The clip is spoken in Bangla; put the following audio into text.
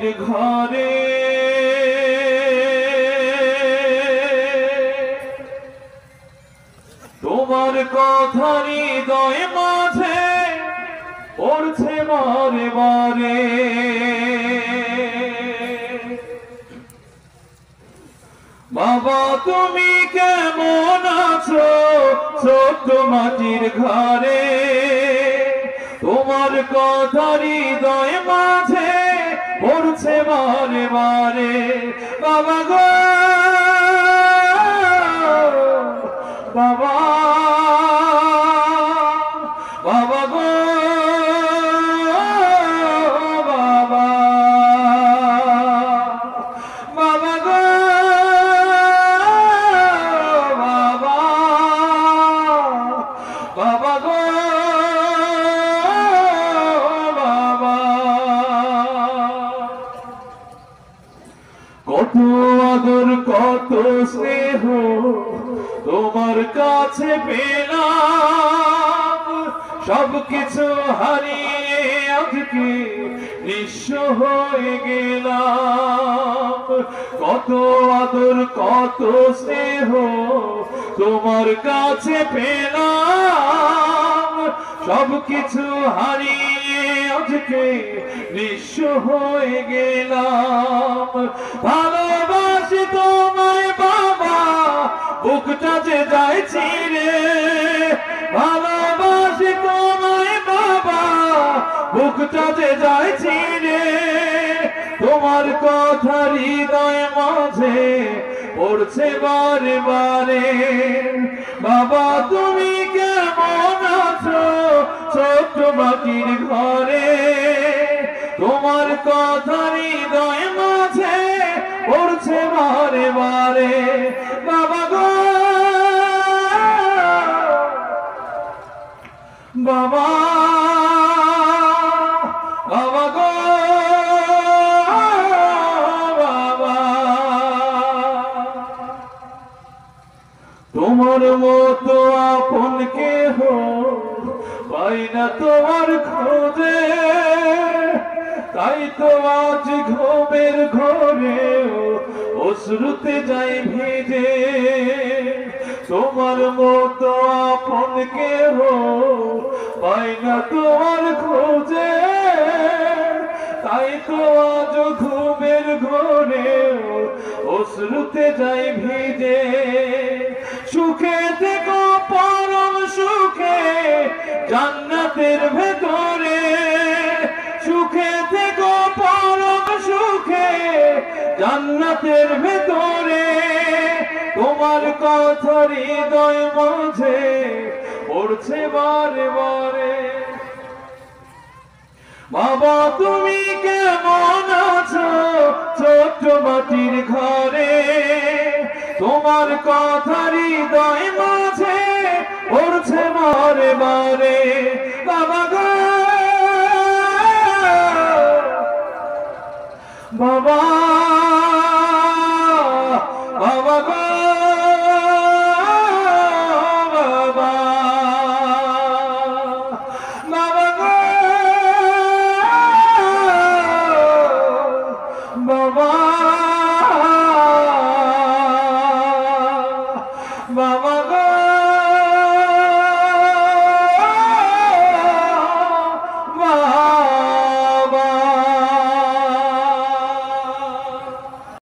মাটির ঘরে তোমার কথা হৃদয় মাঝে পড়ছে বারে বারে। বাবা তুমি কেমন আছো ছোট্ট মাটির ঘরে, তোমার কথা হৃদয় মাঝে পড়ছে বারে বারে। বাবা গো বাবা, বাবা গো বাবা, বাবা গো বাবা, বাবা গো বাবা। কত আদর কত স্নেহ তোমার কাছে পেলাম, সবকিছু হারিয়ে আজকে নিঃস্ব হয়ে গেলাম। কত আদর কত স্নেহ তোমার কাছে পেলাম, সবকিছু হারিয়ে আজকে নিঃস্ব হয়ে গেলাম। ভালোবাসি তোমায় বাবা, বুকটা যে যায় ছিঁড়ে। ভালোবাসি তোমায় বাবা, বুকটা যে যায় ছিঁড়ে। তোমার কথা হৃদয় মাঝে পড়ছে বারে বারে। বাবা তুমি কেমন আছো ছোট্ট মাটির ঘরে, তোমার কথা হৃদয় মাঝে পড়ছে বারে বারে। বাবা গো বাবা, বাবা গো বাবা, তোমার মতো আপন কেহ পাই না তোমার খোঁজে। তাই তো আজ ঘুমের ঘরে অশ্রুতে যাই ভিজে। তোমার মতো আপন কেহ পাই না তোমার খোঁজে। তাই তো আজ ঘুমের ঘরে অশ্রুতে যাই ভিজে। সুখে থেকো পরম সুখে জান্নাতের ভেতরে, সুখে থেকো পরম সুখে জান্নাতের ভেতরে। তোমার কথা হৃদয় মাঝে পড়ছে বারে বারে। বাবা তুমি কেমন আছো ছোট্ট মাটির ঘরে, তোমার কথা হৃদয় মাঝে পড়ছে বারে বারে। বাবা গো বাবা, বাবা গো বাবা, বাবা গো বাবা, বাবা।